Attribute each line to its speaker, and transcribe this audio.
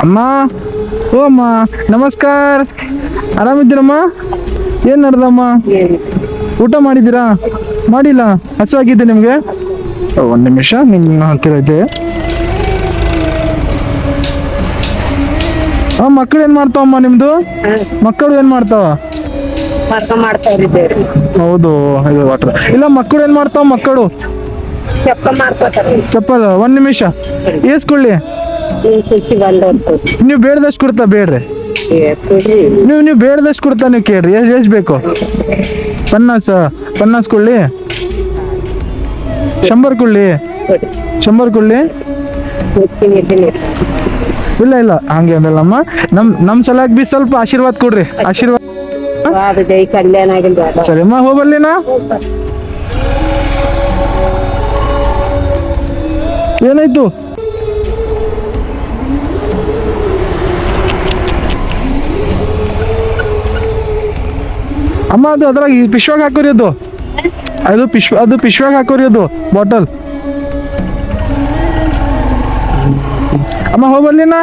Speaker 1: ಅಮ್ಮ, ಓ ಅಮ್ಮ, ನಮಸ್ಕಾರ. ಆರಾಮಿದ್ದೀರಮ್ಮ? ಏನ್ ನಡ್ದಮ್ಮ? ಊಟ ಮಾಡಿದ್ದೀರಾ? ಮಾಡಿಲ್ಲ? ಹಸುವಾಗಿದ್ದೆ ನಿಮ್ಗೆ? ಒಂದ್ ನಿಮಿಷ ನಿಮ್ಮ ಹತ್ತಿರ ಇದೆ. ಮಕ್ಕಳು ಏನ್ ಮಾಡ್ತಾವಮ್ಮ ನಿಮ್ದು? ಮಕ್ಕಳು ಏನ್ ಮಾಡ್ತಾವ?
Speaker 2: ಮಾಡ್ತಾ ಇದ್ದೇವೆ.
Speaker 1: ಹೌದು, ಇದು ವಾಟರ್ ಇಲ್ಲ. ಮಕ್ಕಳು ಏನ್ ಮಾಡ್ತಾವ? ಮಕ್ಕಳು
Speaker 2: ಮಾಡ್ಕೋತಾರೆ.
Speaker 1: ಚಪ್ಪಲ್. ಒಂದ್ ನಿಮಿಷ ಏಸ್ಕೊಳ್ಳಿ. ನೀವು ಬೇಡದಷ್ಟು ಕೊಡ್ತಾ ಬೇಡ್ರಿ. ನೀವು ಬೇಡದಷ್ಟು ಕೊಡ್ತಾ ನೀವು ಕೇಳ್ರಿ. ಎಷ್ಟು ಬೇಕು? ಪನ್ನಾಸ್ ಕೊಳ್ಳಿ. 100 ಕೊಳ್ಳಿ. 100 ಕೊಳ್ಳಿ. ಇಲ್ಲ ಹಂಗೆ ಅನ್ನಲ್ಲಮ್ಮ. ನಮ್ ಸಲಾಗಿ ಬಿ ಸ್ವಲ್ಪ ಆಶೀರ್ವಾದ ಕೊಡ್ರಿ. ಆಶೀರ್ವಾದ.
Speaker 2: ಕಲ್ಯಾಣ ಆಗಿಲ್ಲ.
Speaker 1: ಸರಿಮ್ಮ, ಹೋಗಲ್ಲಿನ ಏನಾಯ್ತು? ಅಮ್ಮ, ಅದು ಅದ್ರಾಗ ಪಿಶ್ವಾಗ ಹಾಕೋರಿ. ಅದು ಪಿಶ್ವಾಗ ಹಾಕೋರಿ, ಅದು ಬಾಟಲ್. ಅಮ್ಮ ಹೋಗಲ್ಲಿನ.